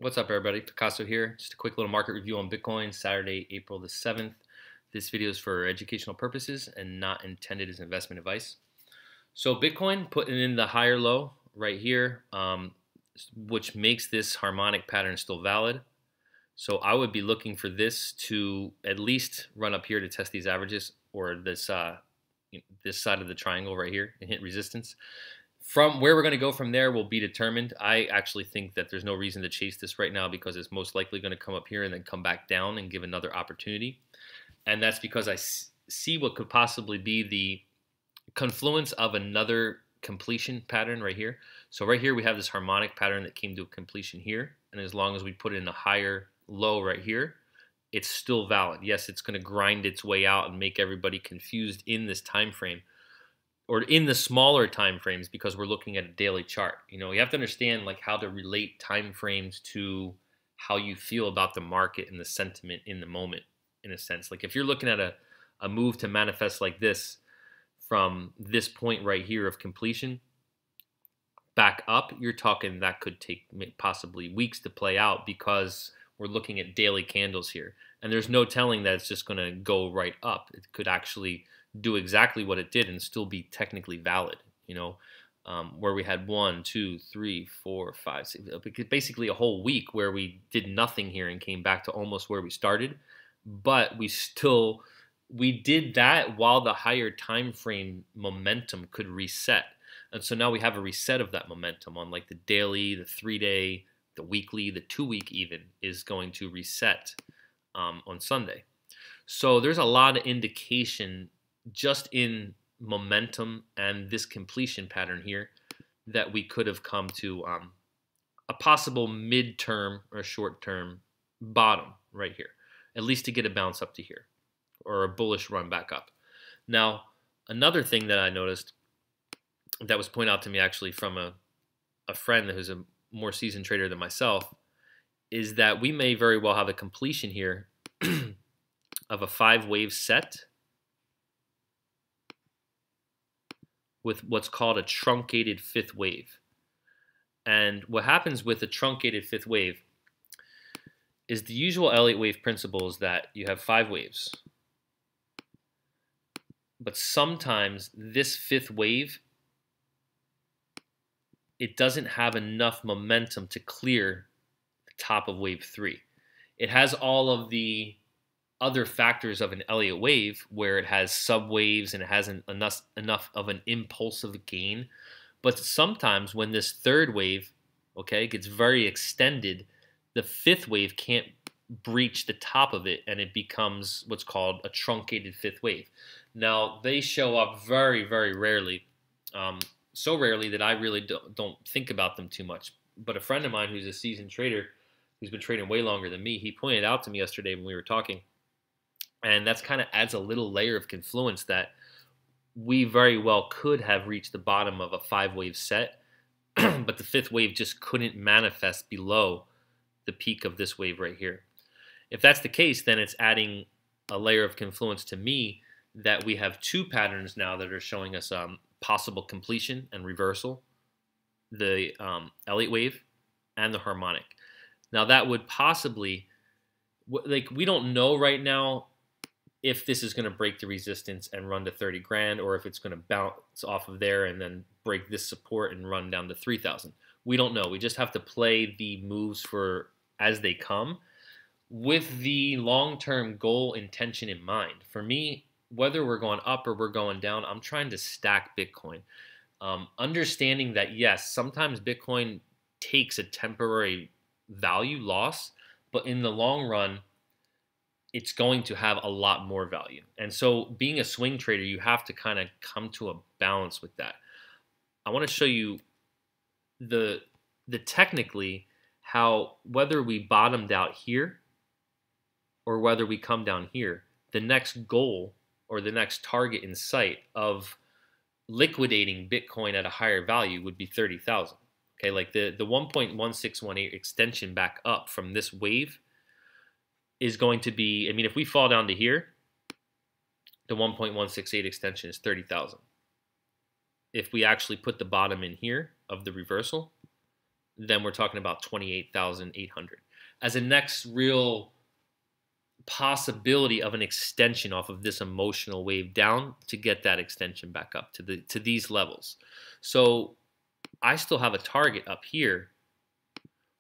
What's up, everybody? Picasso here. Just a quick little market review on Bitcoin, Saturday, April the 7th. This video is for educational purposes and not intended as investment advice. So Bitcoin putting in the higher low right here, which makes this harmonic pattern still valid. So I would be looking for this to at least run up here to test these averages, or this side of the triangle right here and hit resistance. From where we're going to go from there will be determined. I actually think that there's no reason to chase this right now because it's most likely going to come up here and then come back down and give another opportunity. And that's because I see what could possibly be the confluence of another completion pattern right here. So right here we have this harmonic pattern that came to a completion here. And as long as we put in a higher low right here, it's still valid. Yes, it's going to grind its way out and make everybody confused in this time frame, or in the smaller time frames, because we're looking at a daily chart. You have to understand like how to relate time frames to how you feel about the market and the sentiment in the moment, in a sense. Like if you're looking at a move to manifest like this from this point right here of completion back up, you're talking that could take possibly weeks to play out because we're looking at daily candles here. And there's no telling that it's just going to go right up. It could actually do exactly what it did and still be technically valid, where we had 1, 2, 3, 4, 5, 6, basically a whole week where we did nothing here and came back to almost where we started. But we did that while the higher time frame momentum could reset. And so now we have a reset of that momentum on like the daily, the 3-day, the weekly, the 2-week even is going to reset on Sunday. So there's a lot of indication just in momentum and this completion pattern here that we could have come to a possible midterm or short-term bottom right here, at least to get a bounce up to here or a bullish run back up. Now, another thing that I noticed that was pointed out to me actually from a friend who's a more seasoned trader than myself is that we may very well have a completion here of a 5-wave set with what's called a truncated 5th wave. And what happens with a truncated 5th wave is the usual Elliott wave principle is that you have 5 waves. But sometimes this 5th wave, it doesn't have enough momentum to clear the top of wave 3. It has all of the other factors of an Elliott wave where it has subwaves and it hasn't enough of an impulsive gain. But sometimes when this 3rd wave, gets very extended, the 5th wave can't breach the top of it and it becomes what's called a truncated 5th wave. Now, they show up very, very rarely, so rarely that I really don't think about them too much. But a friend of mine who's a seasoned trader, who's been trading way longer than me, he pointed out to me yesterday when we were talking, and that's kind of adds a little layer of confluence that we very well could have reached the bottom of a 5-wave set, but the 5th wave just couldn't manifest below the peak of this wave right here. If that's the case, then it's adding a layer of confluence to me that we have 2 patterns now that are showing us possible completion and reversal, the Elliott wave and the harmonic. Now that would possibly, we don't know right now if this is going to break the resistance and run to 30 grand, or if it's going to bounce off of there and then break this support and run down to 3,000. We don't know. We just have to play the moves as they come with the long-term goal intention in mind. For me, whether we're going up or we're going down, I'm trying to stack Bitcoin. Understanding that, yes, sometimes Bitcoin takes a temporary value loss, but in the long run, it's going to have a lot more value. And so being a swing trader, you have to kind of come to a balance with that. I want to show you the technically how whether we bottomed out here or whether we come down here, the next goal or the next target in sight of liquidating Bitcoin at a higher value would be 30,000. Like the 1.1618 extension back up from this wave is going to be, if we fall down to here, the 1.168 extension is 30,000. If we actually put the bottom in here of the reversal, then we're talking about 28,800 as a next real possibility of an extension off of this emotional wave down to get that extension back up to these levels. So I still have a target up here,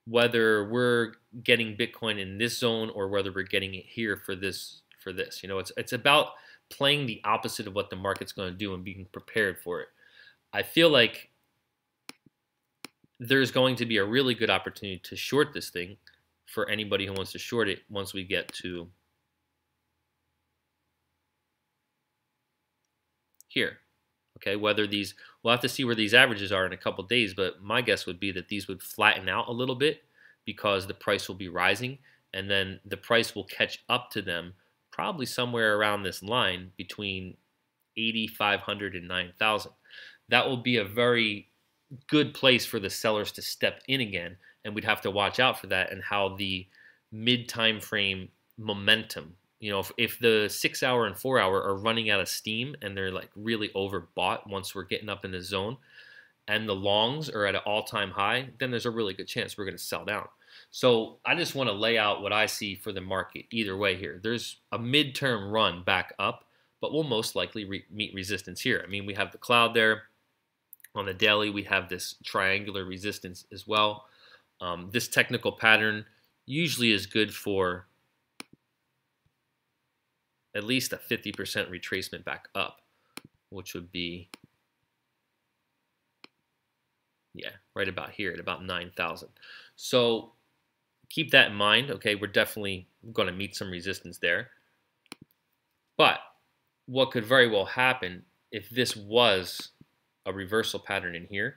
whether we're getting Bitcoin in this zone or whether we're getting it here for this. You know, it's about playing the opposite of what the market's going to do and being prepared for it. I feel like there's going to be a really good opportunity to short this thing for anybody who wants to short it once we get to here. Okay, whether these, we'll have to see where these averages are in a couple days, but my guess would be that these would flatten out a little bit because the price will be rising, and then the price will catch up to them probably somewhere around this line between 8,500 and 9,000. That will be a very good place for the sellers to step in again, and we'd have to watch out for that and how the mid time frame momentum, you know, if the 6 hour and 4 hour are running out of steam and they're like really overbought once we're getting up in the zone, and the longs are at an all-time high, then there's a really good chance we're going to sell down. So I just want to lay out what I see for the market either way here. There's a midterm run back up, but we'll most likely meet resistance here. I mean, we have the cloud there. On the daily, we have this triangular resistance as well. This technical pattern usually is good for at least a 50% retracement back up, which would be, yeah, right about here at about 9,000. So keep that in mind. Okay, we're definitely going to meet some resistance there. But what could very well happen if this was a reversal pattern in here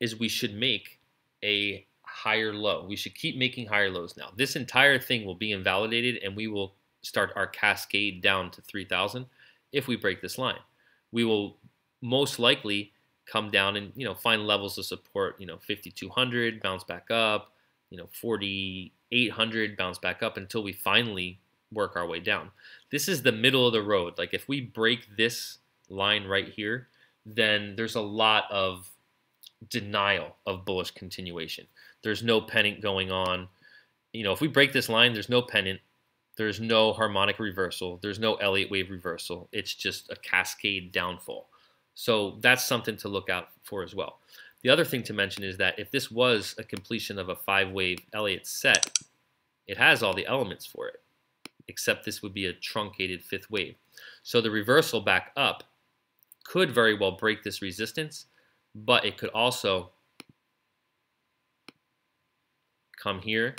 is we should make a higher low. We should keep making higher lows now. This entire thing will be invalidated, and we will start our cascade down to 3,000 if we break this line. We will most likely come down and, you know, find levels of support, you know, 5,200, bounce back up, you know, 4,800, bounce back up until we finally work our way down. This is the middle of the road. Like if we break this line right here, then there's a lot of denial of bullish continuation. There's no pennant going on. You know, if we break this line, there's no pennant. There's no harmonic reversal. There's no Elliott wave reversal. It's just a cascade downfall. So that's something to look out for as well. The other thing to mention is that if this was a completion of a 5-wave Elliott set, it has all the elements for it, except this would be a truncated 5th wave. So the reversal back up could very well break this resistance, but it could also come here,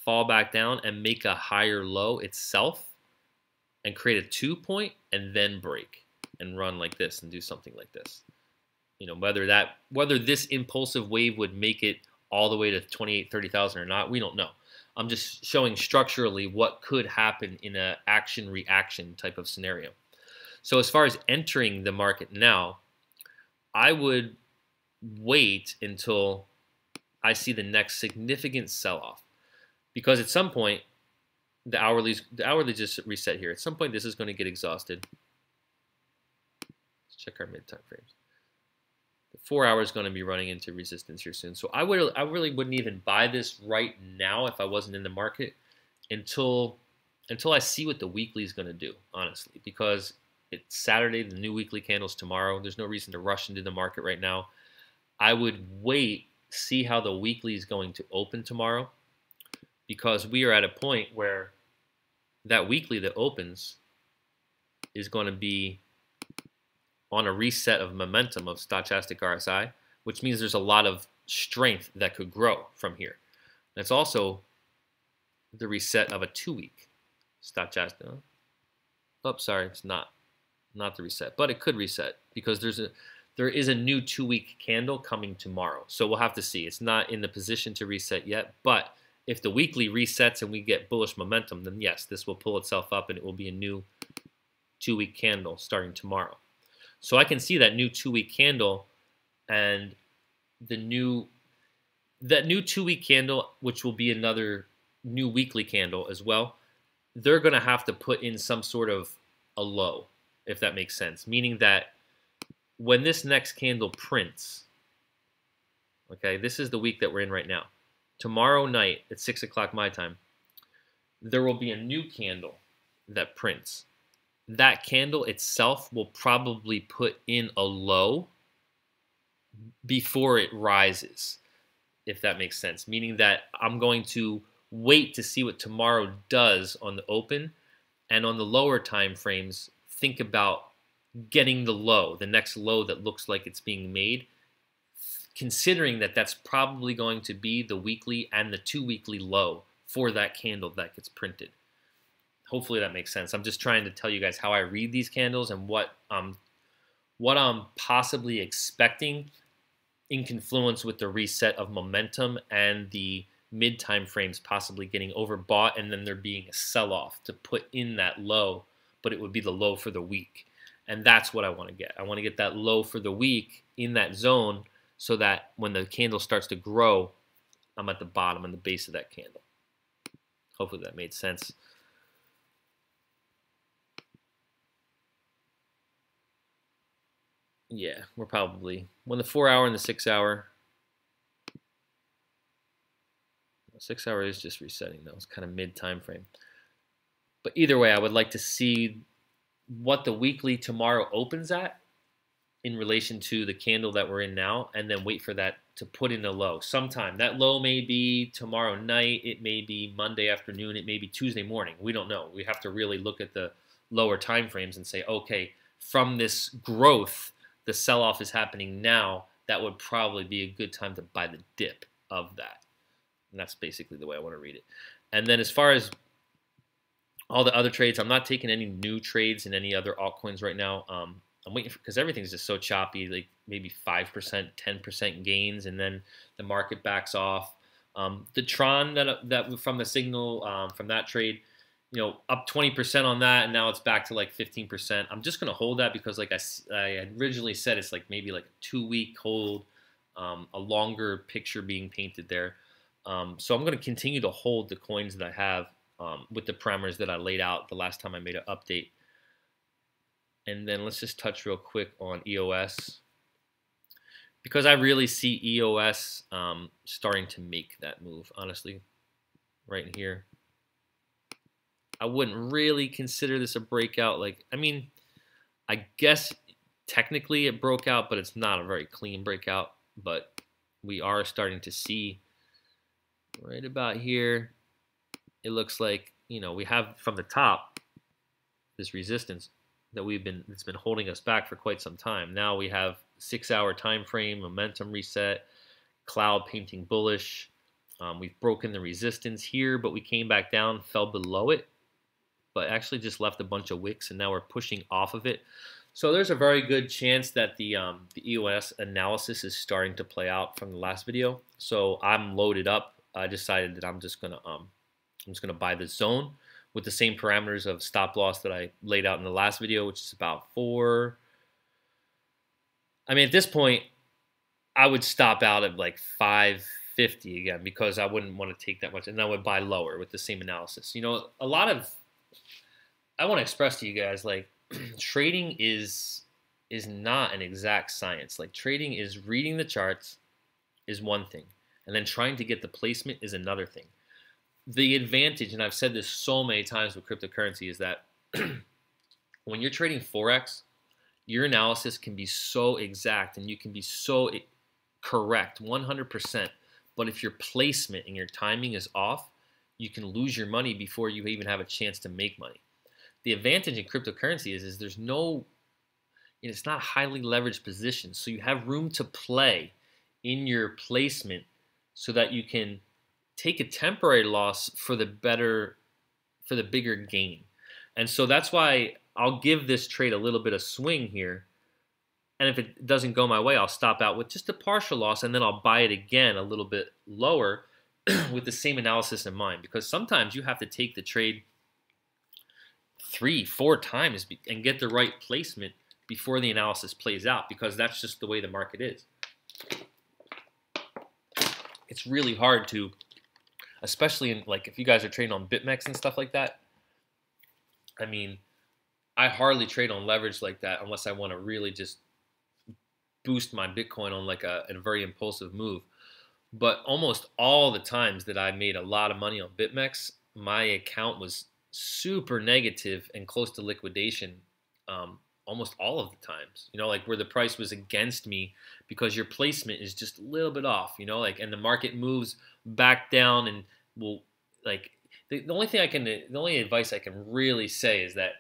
fall back down, and make a higher low itself and create a 2-point and then break and run like this and do something like this. You know, whether this impulsive wave would make it all the way to 28, 30,000 or not, we don't know. I'm just showing structurally what could happen in an action-reaction type of scenario. So as far as entering the market now, I would wait until I see the next significant sell-off, because at some point the hourly just reset here. At some point this is going to get exhausted. Let's check our mid-time frames. The 4 hour is going to be running into resistance here soon. So I really wouldn't even buy this right now if I wasn't in the market until I see what the weekly is going to do, honestly, because it's Saturday, the new weekly candle's tomorrow. There's no reason to rush into the market right now. I would wait, see how the weekly is going to open tomorrow, because we are at a point where that weekly that opens is going to be on a reset of momentum of stochastic RSI, which means there's a lot of strength that could grow from here. That's also the reset of a 2-week stochastic. Oh, sorry, it's not the reset, but it could reset because there is a new 2-week candle coming tomorrow. So we'll have to see. It's not in the position to reset yet, but if the weekly resets and we get bullish momentum, then yes, this will pull itself up and it will be a new 2-week candle starting tomorrow. So I can see that new 2-week candle and that new 2-week candle, which will be another new weekly candle as well. They're going to have to put in some sort of a low, if that makes sense. Meaning that when this next candle prints, Okay, this is the week that we're in right now. Tomorrow night at 6 o'clock my time, there will be a new candle that prints. That candle itself will probably put in a low before it rises, if that makes sense. Meaning that I'm going to wait to see what tomorrow does on the open, and on the lower time frames, think about getting the low, the next low that looks like it's being made, considering that that's probably going to be the weekly and the 2 weekly low for that candle that gets printed. Hopefully that makes sense. I'm just trying to tell you guys how I read these candles and what I'm possibly expecting in confluence with the reset of momentum and the mid time frames possibly getting overbought, and then there being a sell-off to put in that low, but it would be the low for the week. And that's what I want to get. I want to get that low for the week in that zone so that when the candle starts to grow, I'm at the bottom and the base of that candle. Hopefully that made sense. Yeah, we're probably, when the 4 hour and the 6 hour, 6 hour is just resetting though. It's kind of mid time frame. But either way, I would like to see what the weekly tomorrow opens at in relation to the candle that we're in now, and then wait for that to put in a low sometime. That low may be tomorrow night, it may be Monday afternoon, it may be Tuesday morning. We don't know. We have to really look at the lower time frames and say, okay, from this growth, the sell-off is happening now. That would probably be a good time to buy the dip of that. And that's basically the way I want to read it. And then as far as all the other trades, I'm not taking any new trades in any other altcoins right now. I'm waiting because everything's just so choppy, like maybe 5%, 10% gains, and then the market backs off. The Tron that from the signal from that trade, up 20% on that, and now it's back to like 15%. I'm just gonna hold that because, like I had originally said, it's like maybe like a 2-week hold, a longer picture being painted there. So I'm gonna continue to hold the coins that I have with the parameters that I laid out the last time I made an update. And then let's just touch real quick on EOS, because I really see EOS starting to make that move, honestly, right in here. I wouldn't really consider this a breakout. I guess technically it broke out, but it's not a very clean breakout. But we are starting to see right about here, it looks like, we have from the top this resistance that it's been holding us back for quite some time. Now we have 6 hour time frame, momentum reset, cloud painting bullish. We've broken the resistance here, but we came back down, fell below it, but actually just left a bunch of wicks, and now we're pushing off of it. So there's a very good chance that the EOS analysis is starting to play out from the last video. So I'm loaded up. I decided that I'm just gonna buy the zone with the same parameters of stop loss that I laid out in the last video, which is about 4. I mean, at this point, I would stop out at like 550 again, because I wouldn't want to take that much, and I would buy lower with the same analysis. I want to express to you guys, like, trading is not an exact science. Like, trading is reading the charts is one thing, and then trying to get the placement is another thing. The advantage, and I've said this so many times with cryptocurrency, is that when you're trading Forex, your analysis can be so exact and you can be so correct, 100%. But if your placement and your timing is off, you can lose your money before you even have a chance to make money. The advantage in cryptocurrency is there's no, it's not highly leveraged positions. So you have room to play in your placement so that you can take a temporary loss for the bigger gain. And so that's why I'll give this trade a little bit of swing here. And if it doesn't go my way, I'll stop out with just a partial loss, and then I'll buy it again a little bit lower with the same analysis in mind. Because sometimes you have to take the trade 3-4 times and get the right placement before the analysis plays out, because that's just the way the market is. It's really hard to, especially in, like, if you guys are trading on BitMEX and stuff like that. I mean, I hardly trade on leverage like that unless I want to really just boost my Bitcoin on like a very impulsive move. But almost all the times that I made a lot of money on BitMEX, my account was super negative and close to liquidation. Almost all of the times, like where the price was against me because your placement is just a little bit off, like, and the market moves back down and will, like, the only advice I can really say is that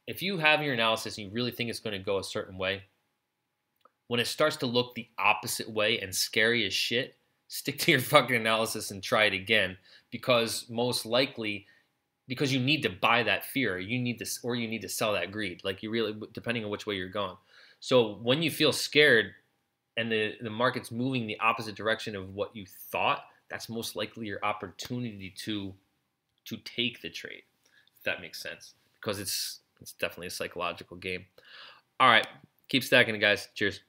if you have your analysis and you really think it's going to go a certain way, when it starts to look the opposite way and scary as shit, stick to your fucking analysis and try it again, because most likely, because you need to buy that fear, you need to sell that greed, like you really, depending on which way you're going. So when you feel scared and the market's moving the opposite direction of what you thought, that's most likely your opportunity to take the trade, if that makes sense, because it's definitely a psychological game. All right, keep stacking it, guys. Cheers.